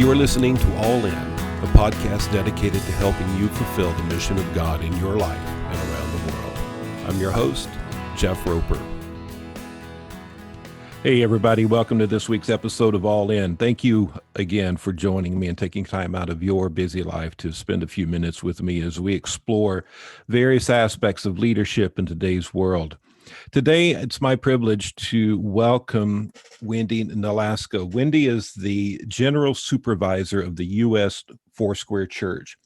You are listening to All In, a podcast dedicated to helping you fulfill the mission of God in your life and around the world. I'm your host, Jeff Roper. Hey, everybody. Welcome to this week's episode of All In. Thank you again for joining me and taking time out of your busy life to spend a few minutes with me as we explore various aspects of leadership in today's world. Today, it's my privilege to welcome Wendy Nolasco. Wendy is the General Supervisor of the U.S. Foursquare Church.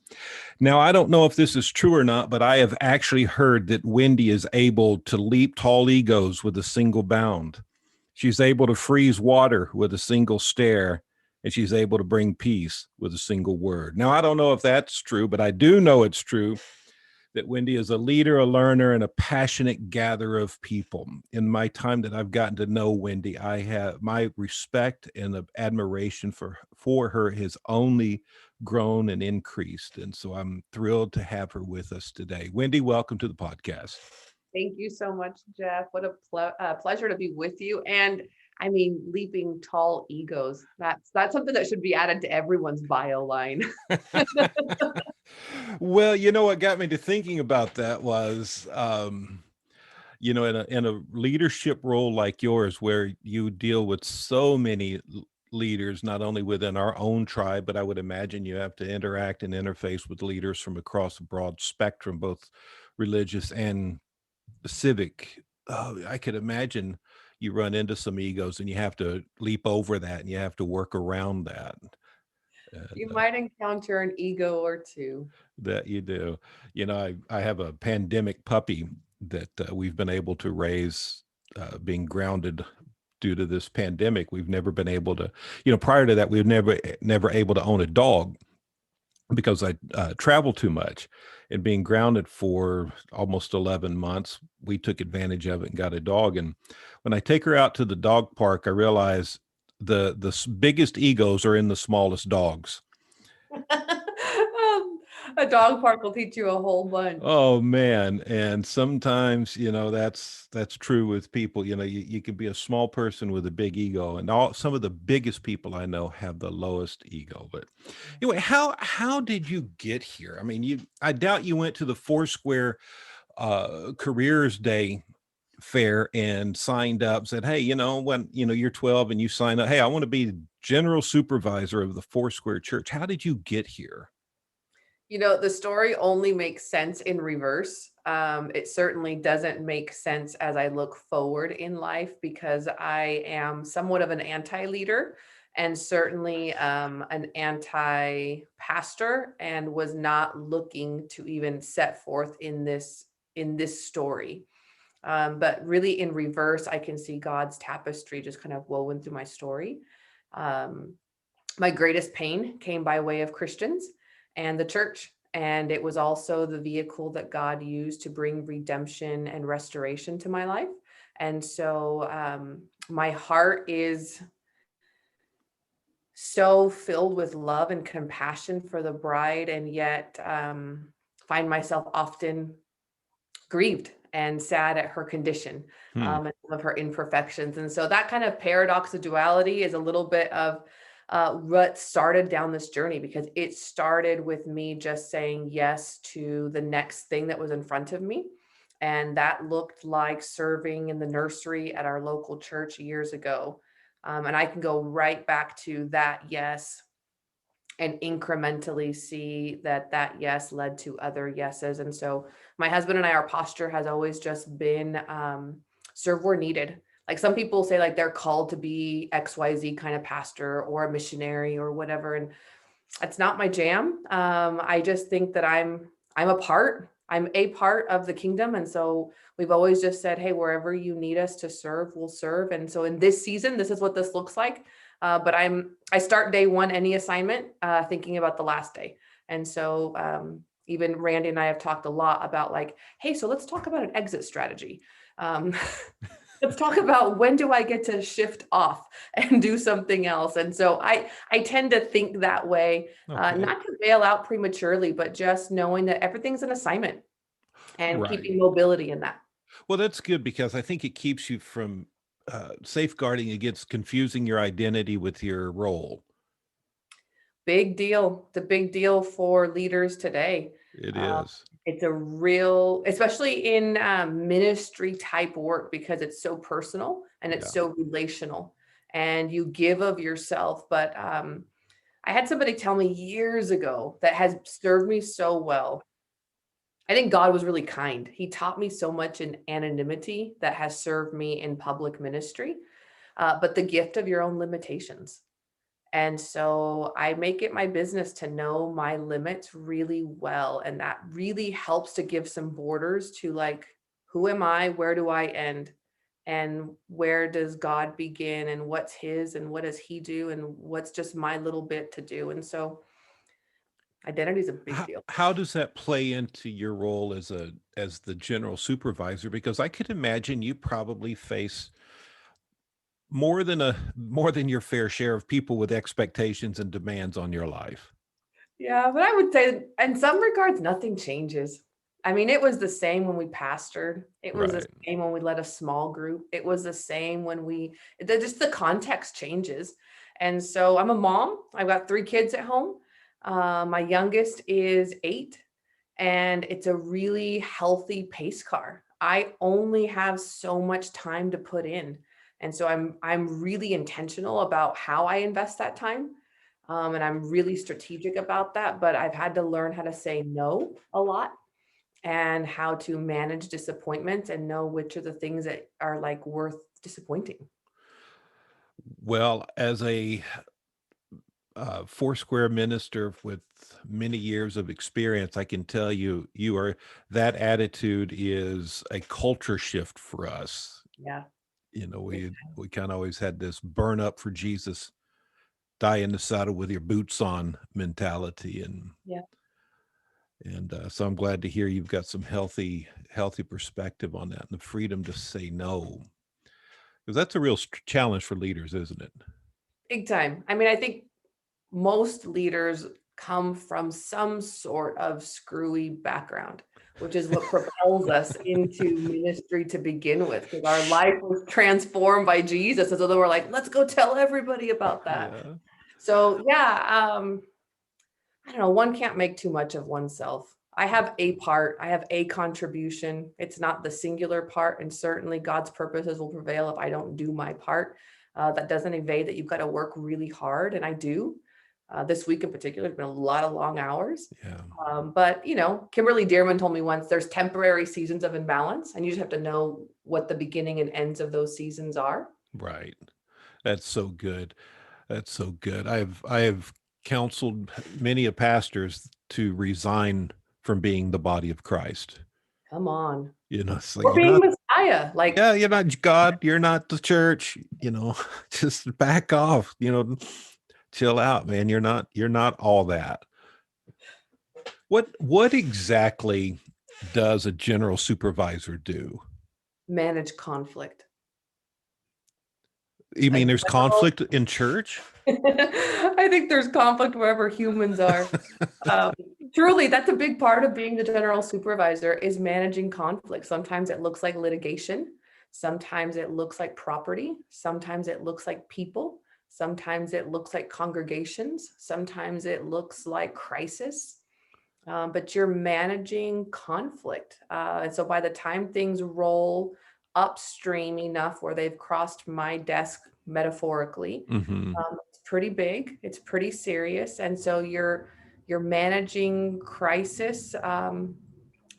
Now, I don't know if this is true or not, but I have actually heard that Wendy is able to leap tall egos with a single bound. She's able to freeze water with a single stare, and she's able to bring peace with a single word. Now, I don't know if that's true, but I do know it's true that Wendy is a leader, a learner, and a passionate gatherer of people. In my time that I've gotten to know Wendy, I have my respect and admiration for her has only grown and increased. And so I'm thrilled to have her with us today. Wendy, welcome to the podcast. Thank you so much, Jeff. What a pleasure to be with you. And I mean, leaping tall egos. That's something that should be added to everyone's bio line. Well, you know what got me to thinking about that was, in a leadership role like yours, where you deal with so many leaders, not only within our own tribe, but I would imagine you have to interact and interface with leaders from across a broad spectrum, both religious and civic. I could imagine you run into some egos and you have to leap over that and you have to work around that. You And, might encounter an ego or two. that you do. I have a pandemic puppy that we've been able to raise, being grounded due to this pandemic. We've never been able to, prior to that, we were never able to own a dog because I travel too much. And being grounded for almost 11 months, we took advantage of it and got a dog. And when I take her out to the dog park, I realize the biggest egos are in the smallest dogs. A dog park will teach you a whole bunch. Oh man. And sometimes, that's true with people. You can be a small person with a big ego, and some of the biggest people I know have the lowest ego. But anyway, how did you get here? I mean, I doubt you went to the Foursquare Careers Day fair and signed up, said, hey, when you're 12 and you sign up, hey, I want to be general supervisor of the Foursquare Church. How did you get here? The story only makes sense in reverse. It certainly doesn't make sense as I look forward in life, because I am somewhat of an anti-leader and certainly an anti-pastor, and was not looking to even set forth in this story. But really in reverse, I can see God's tapestry just kind of woven through my story. My greatest pain came by way of Christians and the church. And it was also the vehicle that God used to bring redemption and restoration to my life. And so my heart is so filled with love and compassion for the bride, and yet find myself often grieved and sad at her condition, and some of her imperfections. And so that kind of paradox of duality is a little bit of what started down this journey, because it started with me just saying yes to the next thing that was in front of me. And that looked like serving in the nursery at our local church years ago. And I can go right back to that yes and incrementally see that yes led to other yeses. And so my husband and I, our posture has always just been serve where needed. Like some people say, like they're called to be XYZ kind of pastor or a missionary or whatever. And it's not my jam. I just think that I'm a part of the kingdom. And so we've always just said, hey, wherever you need us to serve, we'll serve. And so in this season, this is what this looks like. But I start day one, any assignment, thinking about the last day. And so even Randy and I have talked a lot about like, hey, so let's talk about an exit strategy. Let's talk about when do I get to shift off and do something else. And so I tend to think that way, Okay. not to bail out prematurely, but just knowing that everything's an assignment and Right. keeping mobility in that. Well, that's good, because I think it keeps you from safeguarding against confusing your identity with your role. Big deal. It's a big deal for leaders today. It Um, is. it's a real, especially in ministry type work, because it's so personal and it's Yeah. so relational, and you give of yourself. But I had somebody tell me years ago that has served me so well. I think God was really kind. He taught me so much in anonymity that has served me in public ministry, but the gift of your own limitations. And so I make it my business to know my limits really well. And that really helps to give some borders to, like, who am I? Where do I end? And where does God begin? And what's his? And what does he do? And what's just my little bit to do? And so identity is a big deal. How does that play into your role as the general supervisor? Because I could imagine you probably face more than your fair share of people with expectations and demands on your life. Yeah, but I would say in some regards, nothing changes. I mean, it was the same when we pastored. It was the Right. same when we led a small group. It was the same when just the context changes. And so I'm a mom. I've got 3 kids at home. My youngest is 8, and it's a really healthy pace car. I only have so much time to put in. And so I'm really intentional about how I invest that time. And I'm really strategic about that, but I've had to learn how to say no a lot, and how to manage disappointment and know which are the things that are, like, worth disappointing. Well, as a Foursquare minister with many years of experience, I can tell you, that attitude is a culture shift for us. Yeah. You know, Big we kind of always had this burn up for Jesus, die in the saddle with your boots on mentality, Yeah. so I'm glad to hear you've got some healthy perspective on that and the freedom to say no, because that's a real challenge for leaders, isn't it? Big time. I mean, I think most leaders come from some sort of screwy background, which is what propels us into ministry to begin with, because our life was transformed by Jesus. And so then we're like, let's go tell everybody about that. Yeah. So yeah, I don't know, one can't make too much of oneself. I have a part, I have a contribution. It's not the singular part, and certainly God's purposes will prevail if I don't do my part. That doesn't evade that you've got to work really hard, and I do. This week in particular, it's been a lot of long hours. Yeah. But Kimberly Dearman told me once, there's temporary seasons of imbalance, and you just have to know what the beginning and ends of those seasons are. Right. That's so good. That's so good. I have counseled many of pastors to resign from being the body of Christ. Come on. You know, it's like Or being Messiah. Like, yeah, you're not God, you're not the church, just back off, chill out, man. You're not all that. What exactly does a general supervisor do? manage conflict. You A mean there's general conflict in church? I think there's conflict wherever humans are. Um, Truly, that's a big part of being the general supervisor, is managing conflict. Sometimes it looks like litigation. Sometimes it looks like property. Sometimes it looks like people. Sometimes it looks like congregations. Sometimes it looks like crisis. But you're managing conflict. And so by the time things roll upstream enough where they've crossed my desk metaphorically, Hmm. it's pretty big, it's pretty serious. And so you're managing crisis,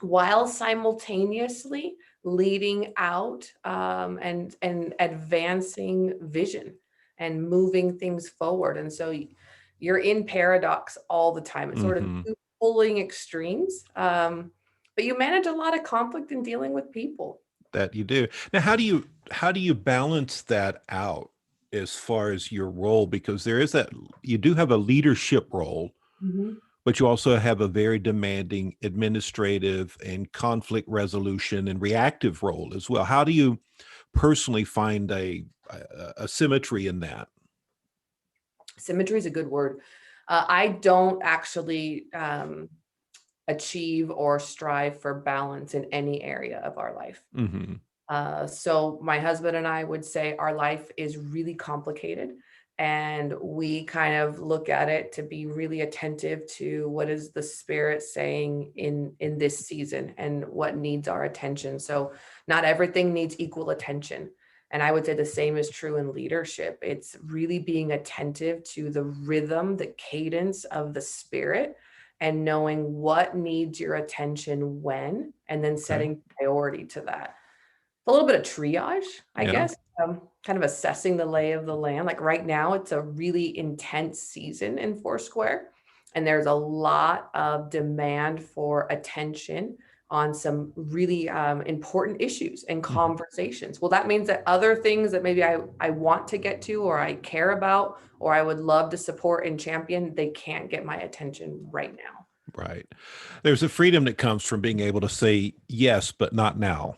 while simultaneously leading out, and advancing vision and moving things forward. And so you're in paradox all the time. It's sort of Hmm. two pulling extremes, but you manage a lot of conflict in dealing with people. That you do. Now, how do you balance that out as far as your role? Because there is that you do have a leadership role, Mhm. but you also have a very demanding administrative and conflict resolution and reactive role as well. How do you personally find a symmetry in that? Symmetry is a good word. I don't actually achieve or strive for balance in any area of our life. Hmm. So my husband and I would say our life is really complicated, And we kind of look at it to be really attentive to what is the Spirit saying in this season and what needs our attention. So not everything needs equal attention. And I would say the same is true in leadership. It's really being attentive to the rhythm, the cadence of the Spirit, and knowing what needs your attention when, and then setting priority to that. A little bit of triage, I guess, kind of assessing the lay of the land. Like right now, it's a really intense season in Foursquare, and there's a lot of demand for attention on some really important issues and conversations. Well, that means that other things that maybe I want to get to, or I care about, or I would love to support and champion, they can't get my attention right now. Right. There's a freedom that comes from being able to say yes, but not now.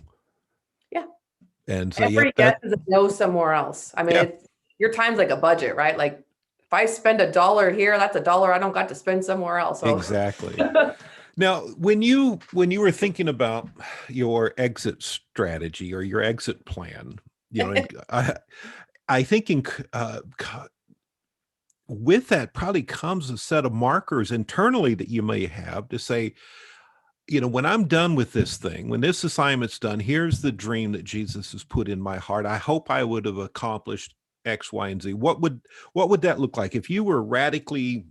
Yeah. And so, Every yes is a no somewhere else. I mean, your time's like a budget, right? Like if I spend $1 here, that's $1 I don't got to spend somewhere else. So. Exactly. Now, when you were thinking about your exit strategy or your exit plan, I think with that probably comes a set of markers internally that you may have to say, when I'm done with this thing, when this assignment's done, here's the dream that Jesus has put in my heart. I hope I would have accomplished X, Y, and Z. What would that look like if you were radically,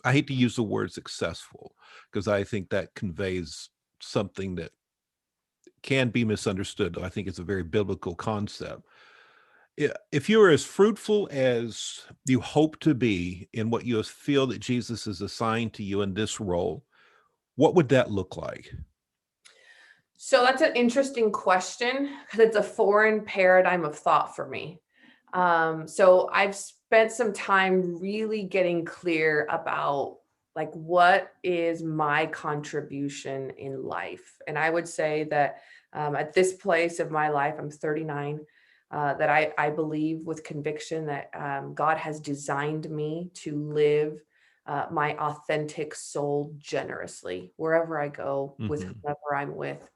I hate to use the word successful, because I think that conveys something that can be misunderstood. I think it's a very biblical concept. If you're as fruitful as you hope to be in what you feel that Jesus has assigned to you in this role, what would that look like? So that's an interesting question because it's a foreign paradigm of thought for me. So I've spent some time really getting clear about like what is my contribution in life. And I would say that at this place of my life, I'm 39, that I believe with conviction that God has designed me to live my authentic soul generously wherever I go, with whoever I'm with.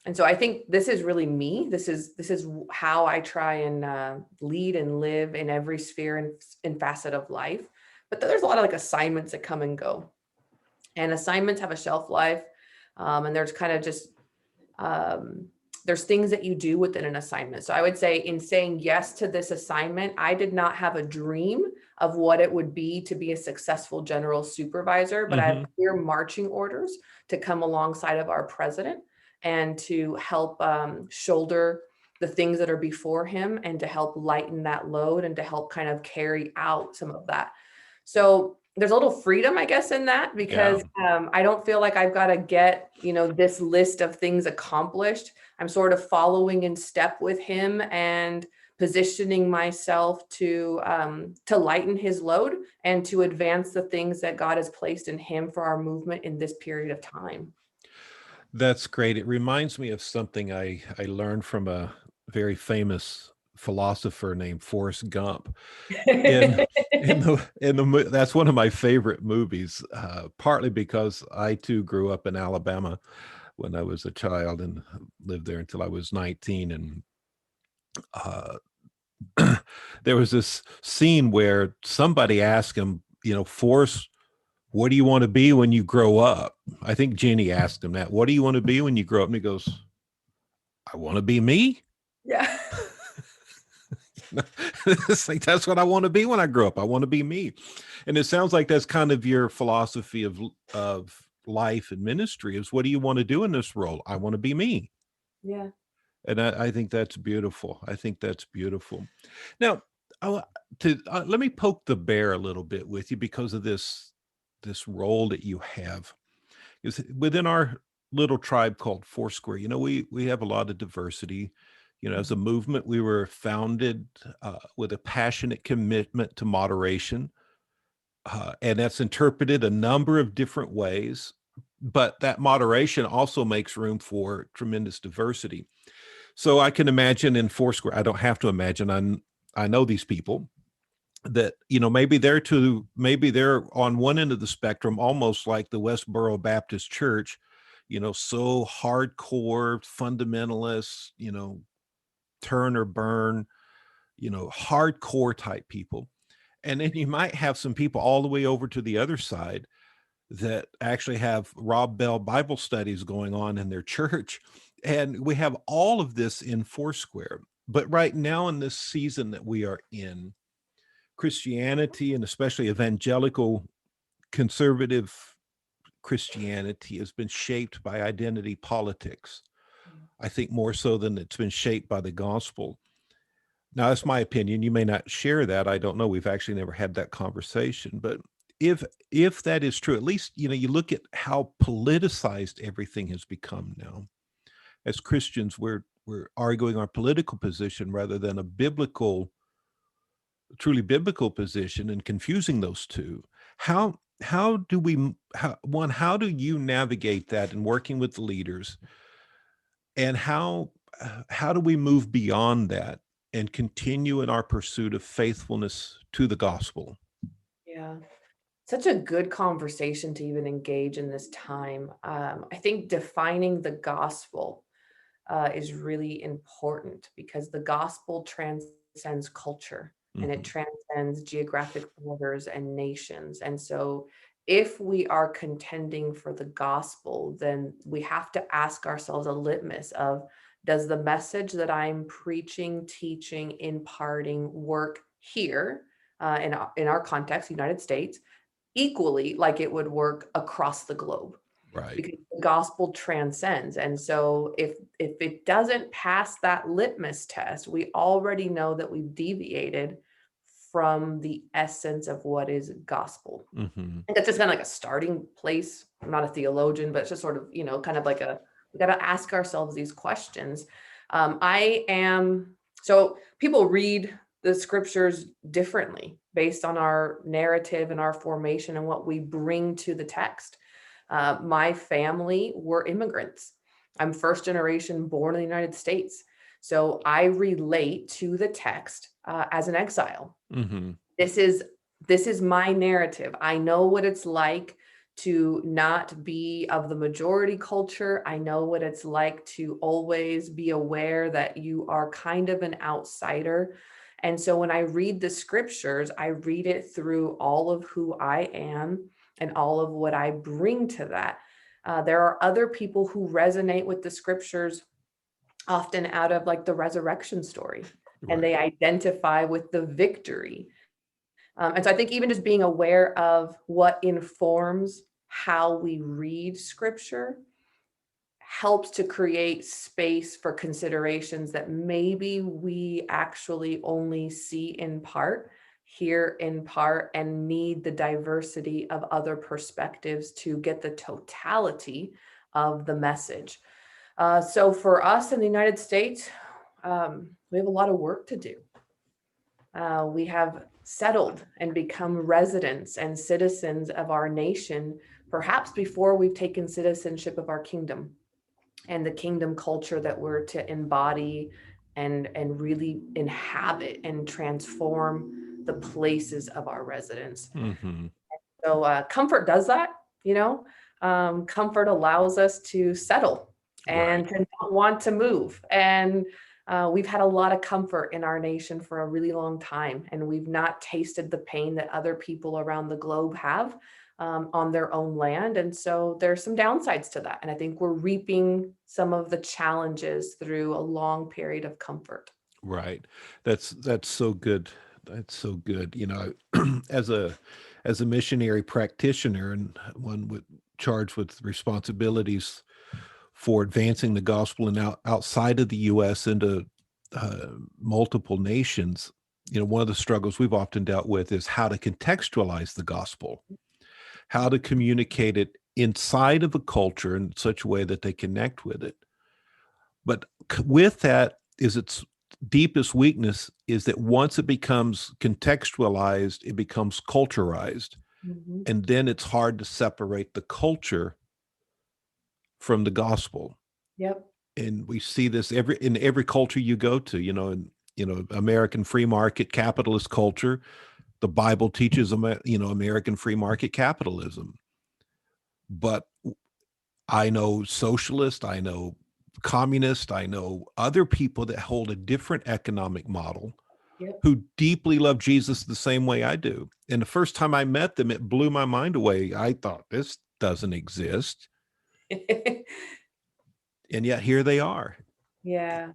And so I think this is really me. This is how I try and lead and live in every sphere and facet of life. But there's a lot of like assignments that come and go, and assignments have a shelf life. And there's kind of just there's things that you do within an assignment. So I would say in saying yes to this assignment, I did not have a dream of what it would be to be a successful general supervisor, but I have clear marching orders to come alongside of our president and to help shoulder the things that are before him and to help lighten that load and to help kind of carry out some of that. So there's a little freedom, I guess, in that because I don't feel like I've got to get, this list of things accomplished. I'm sort of following in step with him and positioning myself to lighten his load and to advance the things that God has placed in him for our movement in this period of time. That's great. It reminds me of something I learned from a very famous philosopher named Forrest Gump. In that's one of my favorite movies, partly because I too grew up in Alabama when I was a child and lived there until I was 19. And there was this scene where somebody asked him, Forrest, what do you want to be when you grow up? I think Jenny asked him that. What do you want to be when you grow up? And he goes, I want to be me. Yeah. It's like, that's what I want to be when I grow up. I want to be me. And it sounds like that's kind of your philosophy of life and ministry is, what do you want to do in this role? I want to be me. Yeah. And I think that's beautiful. I think that's beautiful. Now, let me poke the bear a little bit with you because of this role that you have. Is within our little tribe called Foursquare, we have a lot of diversity. As a movement, we were founded with a passionate commitment to moderation. And that's interpreted a number of different ways. But that moderation also makes room for tremendous diversity. So I can imagine in Foursquare, I don't have to imagine, I know these people that, maybe they're on one end of the spectrum, almost like the Westboro Baptist Church, so hardcore fundamentalists, turn or burn, hardcore type people. And then you might have some people all the way over to the other side that actually have Rob Bell Bible studies going on in their church. And we have all of this in Foursquare. But right now, in this season that we are in, Christianity, and especially evangelical conservative Christianity, has been shaped by identity politics. I think more so than it's been shaped by the gospel. Now, that's my opinion. You may not share that. I don't know. We've actually never had that conversation. But if that is true, at least, you look at how politicized everything has become now. As Christians, we're arguing our political position rather than a truly biblical position, and confusing those two. How do we how do you navigate that in working with the leaders, and how do we move beyond that and continue in our pursuit of faithfulness to the gospel? Yeah. Such a good conversation to even engage in this time. I think defining the gospel is really important because the gospel transcends culture and it Mhm. transcends geographic borders and nations. And so, if we are contending for the gospel, then we have to ask ourselves a litmus of, does the message that I'm preaching, teaching, imparting work here in our context, United States, equally like it would work across the globe? Right. Because the gospel transcends. And so if it doesn't pass that litmus test, we already know that we've deviated from the essence of what is gospel. Mhm. And that's just kind of like a starting place. I'm not a theologian, but it's just sort of, kind of like we got to ask ourselves these questions. So people read the scriptures differently based on our narrative and our formation and what we bring to the text. My family were immigrants. I'm first generation born in the United States. So I relate to the text as an exile. Mhm. This is my narrative. I know what it's like to not be of the majority culture. I know what it's like to always be aware that you are kind of an outsider. And so when I read the scriptures, I read it through all of who I am and all of what I bring to that. There are other people who resonate with the scriptures often out of like the resurrection story, and Right. they identify with the victory. And so I think even just being aware of what informs how we read scripture helps to create space for considerations that maybe we actually only see in part, hear in part, and need the diversity of other perspectives to get the totality of the message. So for us in the United States, we have a lot of work to do. We have settled and become residents and citizens of our nation, perhaps before we've taken citizenship of our kingdom and the kingdom culture that we're to embody and really inhabit and transform the places of our residence. Mhm. So comfort does that, you know. Comfort allows us to settle Right. and to not want to move. And we've had a lot of comfort in our nation for a really long time, and we've not tasted the pain that other people around the globe have on their own land. And so there's some downsides to that. And I think we're reaping some of the challenges through a long period of comfort. Right. That's so good. That's so good. As a missionary practitioner, and one with charged with responsibilities for advancing the gospel and outside of the U.S. into multiple nations, one of the struggles we've often dealt with is how to contextualize the gospel, how to communicate it inside of a culture in such a way that they connect with it. But with that is its deepest weakness is that once it becomes contextualized, it becomes culturized. Mhm. And then it's hard to separate the culture from the gospel. Yep. And we see this in every culture you go to, American free market capitalist culture. The Bible teaches American free market capitalism. But I know socialist, I know communist, I know other people that hold a different economic model Yep. who deeply love Jesus the same way I do. And the first time I met them, it blew my mind away. I thought, this doesn't exist. And yet here they are. Yeah,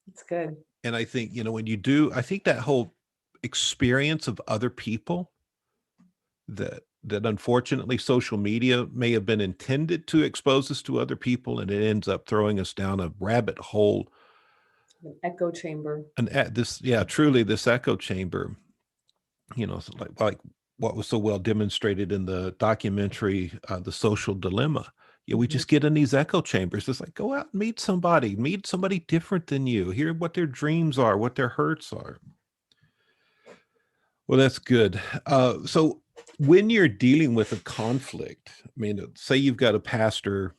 it's good. And I think, when you do, I think that whole experience of other people that unfortunately social media may have been intended to expose us to other people, and it ends up throwing us down a rabbit hole. An echo chamber. Truly this echo chamber, so like what was so well demonstrated in the documentary, The Social Dilemma. Yeah, we Mhm. just get in these echo chambers. It's like, go out and meet somebody different than you, hear what their dreams are, what their hurts are. Well, that's good. So when you're dealing with a conflict, I mean, say you've got a pastor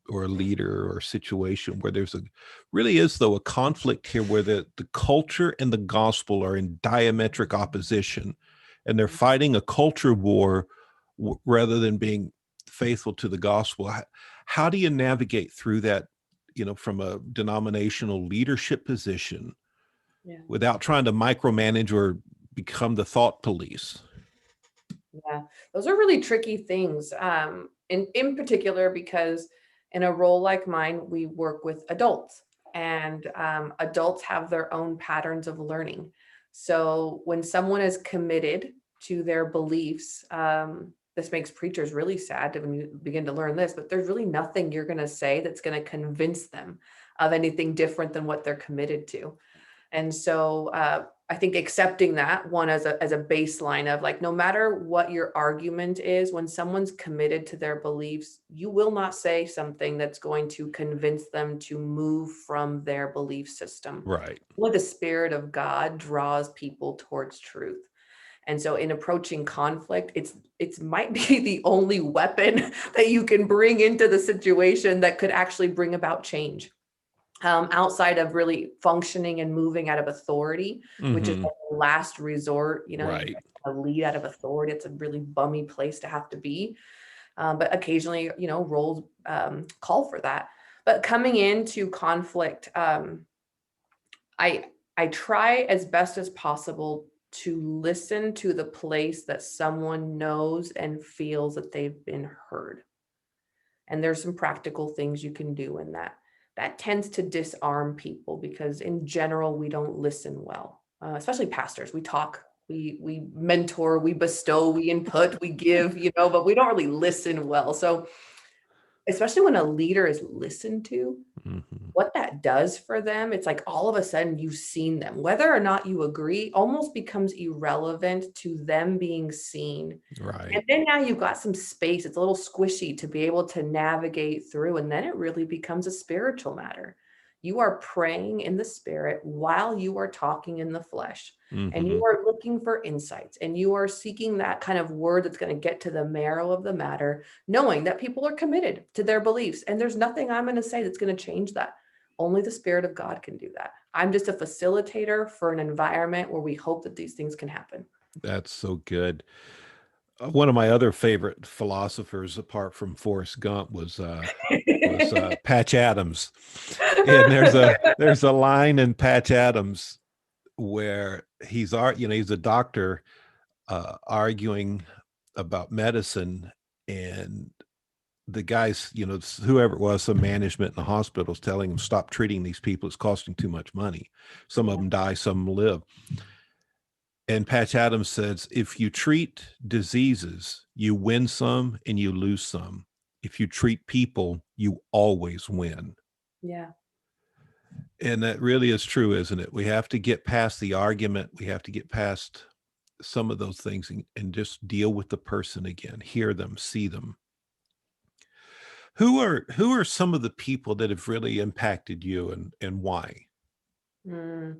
or a leader or a situation where really is though a conflict here where the culture and the gospel are in diametric opposition, and they're fighting a culture war rather than being faithful to the gospel. How do you navigate through that, from a denominational leadership position Yeah. without trying to micromanage or become the thought police? Yeah, those are really tricky things. In particular, because in a role like mine, we work with adults, and adults have their own patterns of learning. So when someone is committed to their beliefs, this makes preachers really sad when you begin to learn this, but there's really nothing you're going to say that's going to convince them of anything different than what they're committed to. And so I think accepting that one as a baseline of like, no matter what your argument is, when someone's committed to their beliefs, you will not say something that's going to convince them to move from their belief system. Right. What the Spirit of God draws people towards truth. And so in approaching conflict, it's might be the only weapon that you can bring into the situation that could actually bring about change. Outside of really functioning and moving out of authority, which is Mm-hmm. like the last resort, you Right. lead out of authority. It's a really bummy place to have to be. But occasionally, roles call for that. But coming into conflict, I I try as best as possible to listen to the place that someone knows and feels that they've been heard. And there's some practical things you can do in that. That tends to disarm people because in general, we don't listen well, especially pastors. We talk, we mentor, we bestow, we input, we give, but we don't really listen well. So especially when a leader is listened to, Mm-hmm. what that does for them, it's like all of a sudden you've seen them. Whether or not you agree almost becomes irrelevant to them being seen. Right. And then now you've got some space. It's a little squishy to be able to navigate through. And then it really becomes a spiritual matter. You are praying in the spirit while you are talking in the flesh. And Mm-hmm. you are looking for insights and you are seeking that kind of word that's going to get to the marrow of the matter, knowing that people are committed to their beliefs. And there's nothing I'm going to say that's going to change that. Only the Spirit of God can do that. I'm just a facilitator for an environment where we hope that these things can happen. That's so good. One of my other favorite philosophers, apart from Forrest Gump, was Patch Adams. And there's a line in Patch Adams where he's a doctor arguing about medicine, and the guys, whoever it was, some management in the hospitals telling him, stop treating these people, it's costing too much money. Some of Yeah. them die, some live. And Patch Adams says, if you treat diseases, you win some and you lose some. If you treat people, you always win. Yeah. And that really is true, isn't it? We have to get past the argument. We have to get past some of those things and just deal with the person again, hear them, see them. Who are some of the people that have really impacted you, and why? Mm.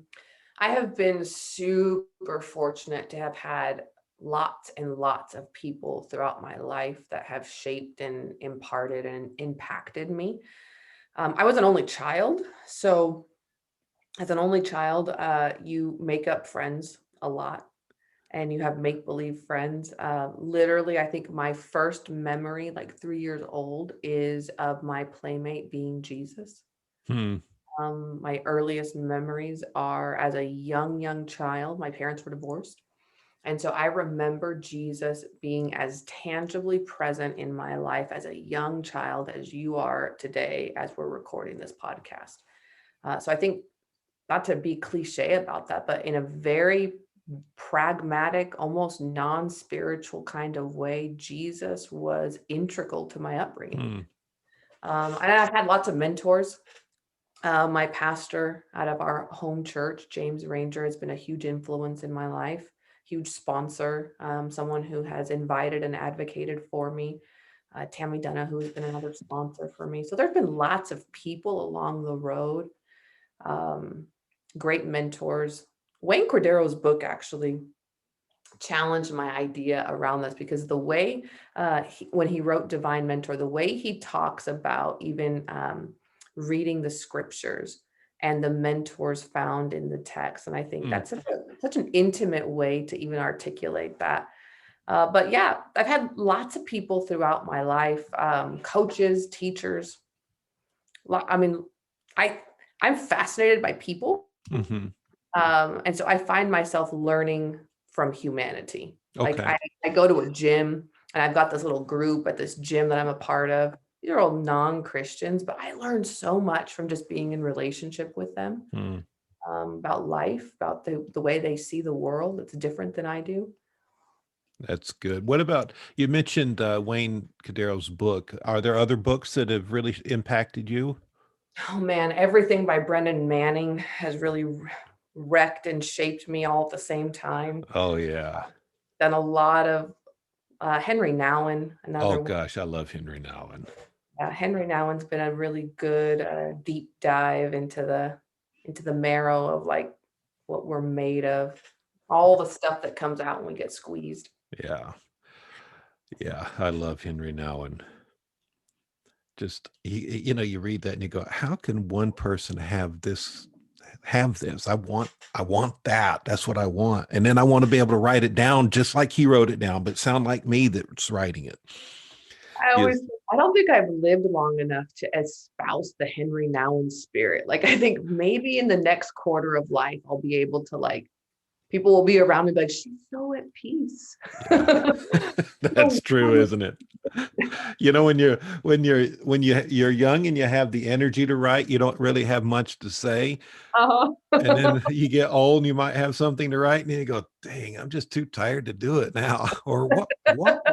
I have been super fortunate to have had lots and lots of people throughout my life that have shaped and imparted and impacted me. I was an only child. So, as an only child, you make up friends a lot and you have make believe friends. Literally, I think my first memory, like 3 years old, is of my playmate being Jesus. Hmm. My earliest memories are as a young child. My parents were divorced. And so I remember Jesus being as tangibly present in my life as a young child as you are today, as we're recording this podcast. So I think, not to be cliche about that, but in a very pragmatic, almost non-spiritual kind of way, Jesus was integral to my upbringing. And I've had lots of mentors. My pastor out of our home church, James Ranger, has been a huge influence in my life, huge sponsor, someone who has invited and advocated for me. Tammy Dunna, who has been another sponsor for me. So there's been lots of people along the road, great mentors. Wayne Cordero's book actually challenged my idea around this, because the way when he wrote Divine Mentor, the way he talks about even reading the scriptures and the mentors found in the text. And I think that's such an intimate way to even articulate that. But yeah, I've had lots of people throughout my life, coaches, teachers. I mean, I'm fascinated by people. And so I find myself learning from humanity. Like Okay. I go to a gym and I've got this little group at this gym that I'm a part of. These are all non-Christians, but I learned so much from just being in relationship with them, about life, about the way they see the world. It's different than I do. That's good. What about, you mentioned Wayne Cadero's book. Are there other books that have really impacted you? Oh man, everything by Brendan Manning has really wrecked and shaped me all at the same time. Oh, yeah. Done a lot of Henry Nouwen, Oh, another one. gosh, I love Henry Nouwen. Henry Nouwen's been a really good deep dive into the marrow of like what we're made of, all the stuff that comes out when we get squeezed. Yeah. Yeah, I love Henry Nouwen. Just, you read that and you go, how can one person have this? I want that. That's what I want. And then I want to be able to write it down just like he wrote it down, but sound like me that's writing it. Yes. I don't think I've lived long enough to espouse the Henry Nouwen spirit. Like, I think maybe in the next quarter of life, I'll be able to, like, people will be around me like, she's so at peace. Yeah. That's true, isn't it? When you're young and you have the energy to write, you don't really have much to say. And then you get old and you might have something to write and you go, dang, I'm just too tired to do it now. Or what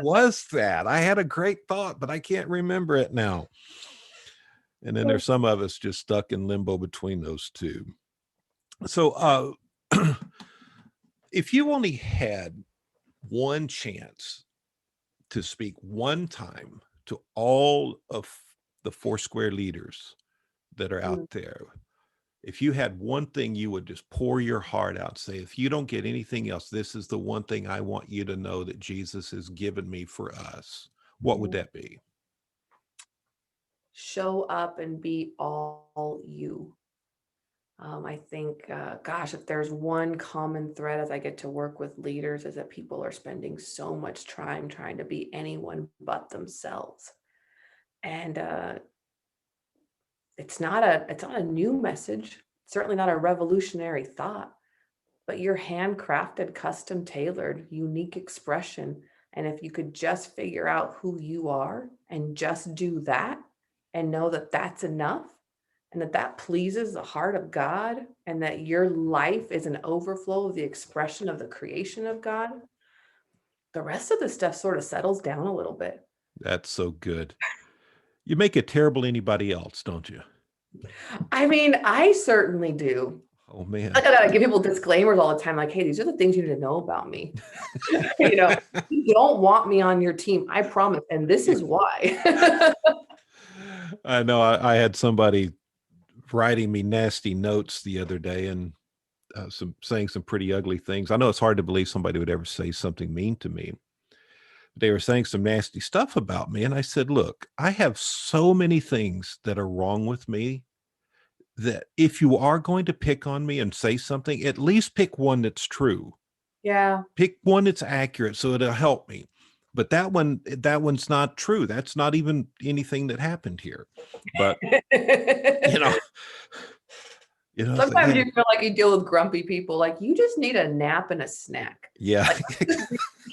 was that? I had a great thought, but I can't remember it now. And then there's some of us just stuck in limbo between those two. So if you only had one chance to speak one time to all of the Foursquare leaders that are out there, if you had one thing you would just pour your heart out, say, if you don't get anything else, this is the one thing I want you to know that Jesus has given me for us, what would that be? Show up and be all you. I think, gosh, if there's one common thread as I get to work with leaders, is that people are spending so much time trying to be anyone but themselves. And it's not a new message, certainly not a revolutionary thought, but your handcrafted, custom tailored, unique expression. And if you could just figure out who you are and just do that and know that that's enough, and that pleases the heart of God, and that your life is an overflow of the expression of the creation of God, the rest of the stuff sort of settles down a little bit. That's so good. You make it terrible anybody else, don't you? I mean, I certainly do. Oh, man. Like, I gotta give people disclaimers all the time, like, hey, these are the things you need to know about me. You don't want me on your team, I promise, and this is why. I know I had somebody writing me nasty notes the other day and saying some pretty ugly things. I know it's hard to believe somebody would ever say something mean to me. They were saying some nasty stuff about me. And I said, look, I have so many things that are wrong with me that if you are going to pick on me and say something, at least pick one that's true. Yeah. Pick one that's accurate so it'll help me. But that one's not true. That's not even anything that happened here. But It's like, Sometimes you feel like you deal with grumpy people, like you just need a nap and a snack. yeah. Like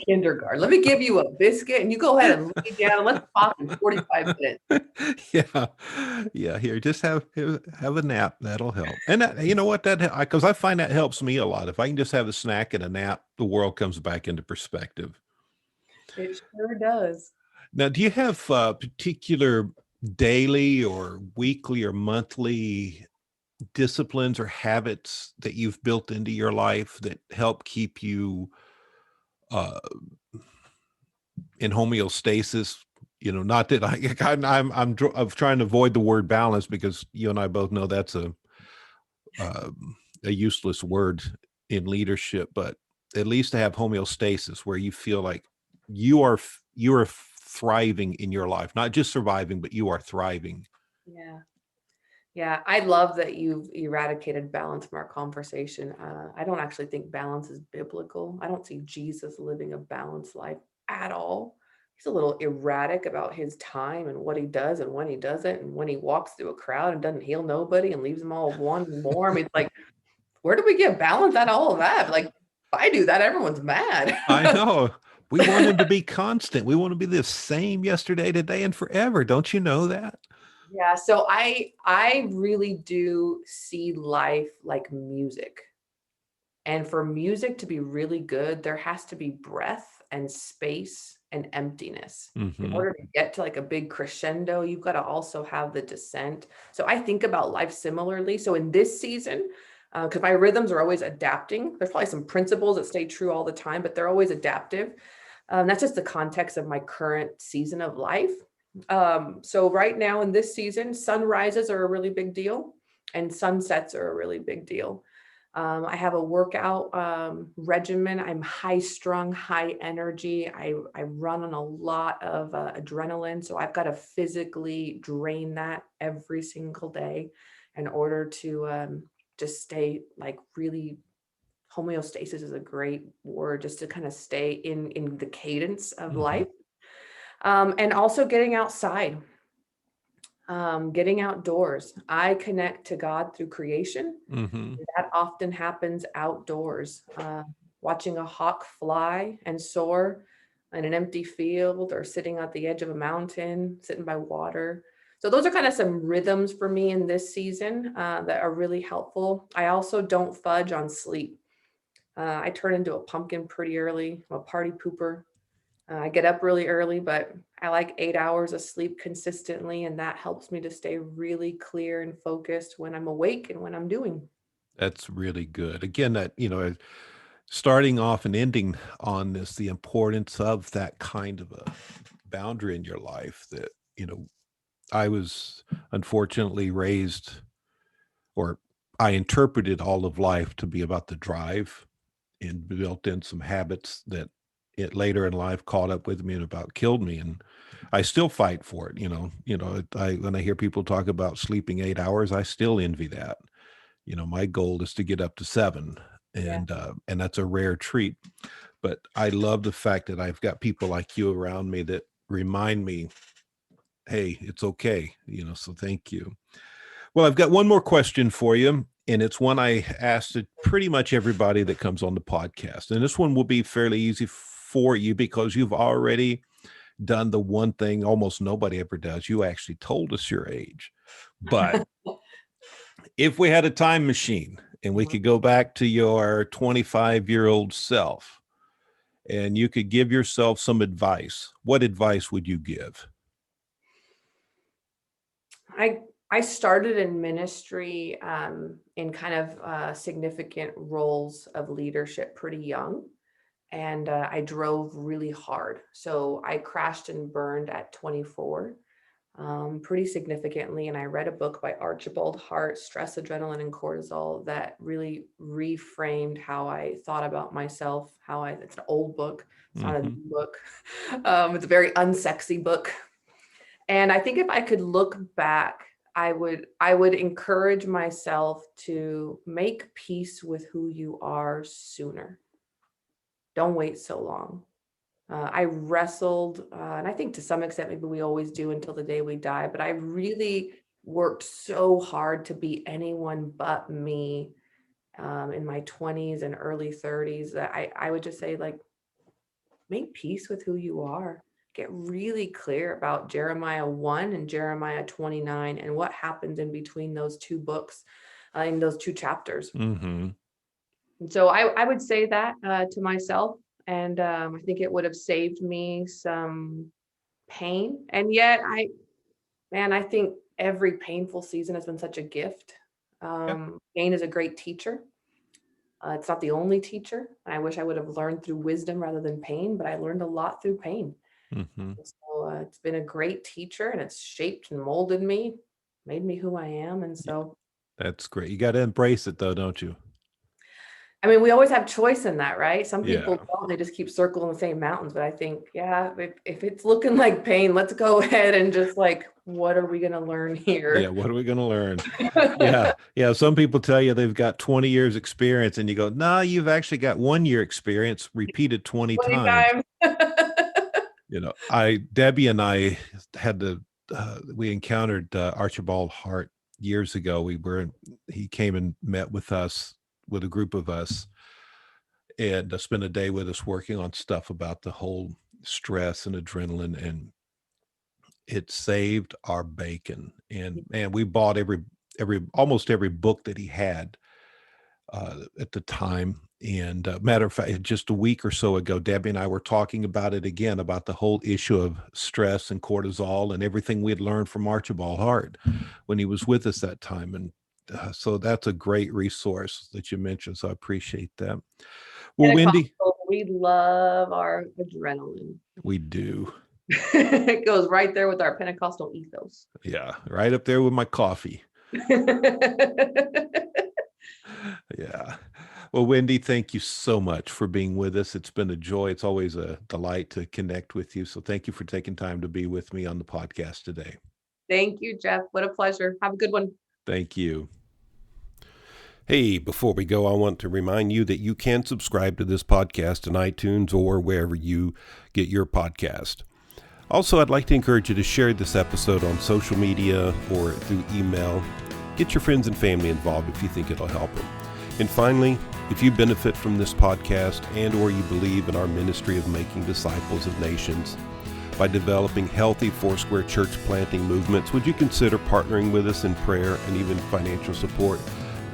kindergarten. Let me give you a biscuit and you go ahead and lay down and let's talk in 45 minutes. Yeah. Yeah. Here, just have a nap. That'll help. And that, you know what, because I find that helps me a lot. If I can just have a snack and a nap, the world comes back into perspective. It sure does. Now, do you have particular daily or weekly or monthly disciplines or habits that you've built into your life that help keep you uh, in homeostasis? Not that I'm trying to avoid the word balance because you and I both know that's a useless word in leadership, but at least to have homeostasis where you feel like you are thriving in your life, not just surviving, but you are thriving. Yeah. Yeah. I love that you've eradicated balance from our conversation. I don't actually think balance is biblical. I don't see Jesus living a balanced life at all. He's a little erratic about his time and what he does and when he doesn't, and when he walks through a crowd and doesn't heal nobody and leaves them all wanting more. I mean, it's like, where do we get balance out of all of that? Like, if I do that, everyone's mad. I know. We want him to be constant. We want to be the same yesterday, today, and forever. Don't you know that? Yeah, so I really do see life like music. And for music to be really good, there has to be breath and space and emptiness. In Hmm. order to get to like a big crescendo, you've got to also have the descent. So I think about life similarly. So in this season, because my rhythms are always adapting, there's probably some principles that stay true all the time, but they're always adaptive. That's just the context of my current season of life. So right now in this season, sunrises are a really big deal and sunsets are a really big deal. I have a workout regimen. I'm high strung, high energy. I run on a lot of adrenaline. So I've got to physically drain that every single day in order to just stay like really homeostasis is a great word just to kind of stay in the cadence of Hmm. life. And also getting outside, getting outdoors. I connect to God through creation. Hmm. That often happens outdoors, watching a hawk fly and soar in an empty field or sitting at the edge of a mountain, sitting by water. So those are kind of some rhythms for me in this season that are really helpful. I also don't fudge on sleep. I turn into a pumpkin pretty early. I'm a party pooper. I get up really early, but I like 8 hours of sleep consistently, and that helps me to stay really clear and focused when I'm awake and when I'm doing. That's really good. Again, that, starting off and ending on this, the importance of that kind of a boundary in your life that, I was unfortunately raised, or I interpreted all of life to be about the drive and built in some habits that it later in life caught up with me and about killed me. And I still fight for it. When I hear people talk about sleeping 8 hours, I still envy that. My goal is to get up to 7, Yeah. and that's a rare treat. But I love the fact that I've got people like you around me that remind me, hey, it's okay. So thank you. Well, I've got one more question for you, and it's one I asked to pretty much everybody that comes on the podcast. And this one will be fairly easy for you because you've already done the one thing almost nobody ever does. You actually told us your age. But if we had a time machine and we Mhm. could go back to your 25-year-old self and you could give yourself some advice, what advice would you give? I I started in ministry in kind of significant roles of leadership pretty young, and I drove really hard. So I crashed and burned at 24, pretty significantly. And I read a book by Archibald Hart, Stress, Adrenaline, and Cortisol, that really reframed how I thought about myself. It's an old book. It's not a Hmm. new book. It's a very unsexy book. And I think if I could look back, I would encourage myself to make peace with who you are sooner. Don't wait so long. I wrestled, and I think to some extent maybe we always do until the day we die. But I really worked so hard to be anyone but me in my 20s and early 30s, that I would just say, like, make peace with who you are. Get really clear about Jeremiah 1 and Jeremiah 29 and what happens in between those two books, in those two chapters. Mm-hmm. And so I would say that to myself. And I think it would have saved me some pain. And yet, I think every painful season has been such a gift. Yeah. Pain is a great teacher. It's not the only teacher. I wish I would have learned through wisdom rather than pain, but I learned a lot through pain. Mm-hmm. So it's been a great teacher, and it's shaped and molded me, made me who I am. And so, That's great. You got to embrace it, though, don't you? I mean, we always have choice in that, right? Some people Yeah. don't, they just keep circling the same mountains. But I think, yeah, if it's looking like pain, let's go ahead and just, like, what are we going to learn here? Yeah. What are we going to learn? Yeah. Yeah. Some people tell you they've got 20 years experience, and you go, no, you've actually got 1 year experience repeated 20 20 times. times. Debbie and I we encountered Archibald Hart years ago. He came and met with us, with a group of us, and spent a day with us working on stuff about the whole stress and adrenaline, and it saved our bacon. And we bought almost every book that he had at the time. And matter of fact, just a week or so ago, Debbie and I were talking about it again, about the whole issue of stress and cortisol and everything we had learned from Archibald Hart when he was with us that time. And so that's a great resource that you mentioned. So I appreciate that. Well, Wendy, We love our adrenaline. we do. It goes right there with our Pentecostal ethos. Yeah, right up there with my coffee. Yeah. Well, Wendy, thank you so much for being with us. It's been a joy. It's always a delight to connect with you. So thank you for taking time to be with me on the podcast today. Thank you, Jeff. What a pleasure. Have a good one. Thank you. Hey, before we go, I want to remind you that you can subscribe to this podcast on iTunes or wherever you get your podcast. Also, I'd like to encourage you to share this episode on social media or through email. Get your friends and family involved if you think it'll help them. And finally, if you benefit from this podcast and or you believe in our ministry of making disciples of nations by developing healthy Foursquare Church planting movements, would you consider partnering with us in prayer and even financial support?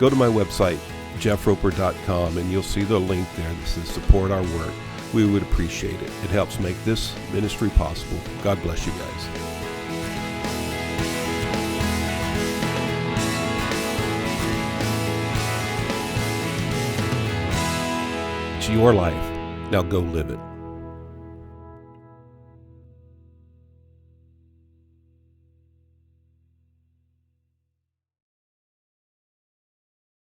Go to my website, jeffroper.com, and you'll see the link there that says support our work. We would appreciate it. It helps make this ministry possible. God bless you guys. It's your life. Now go live it.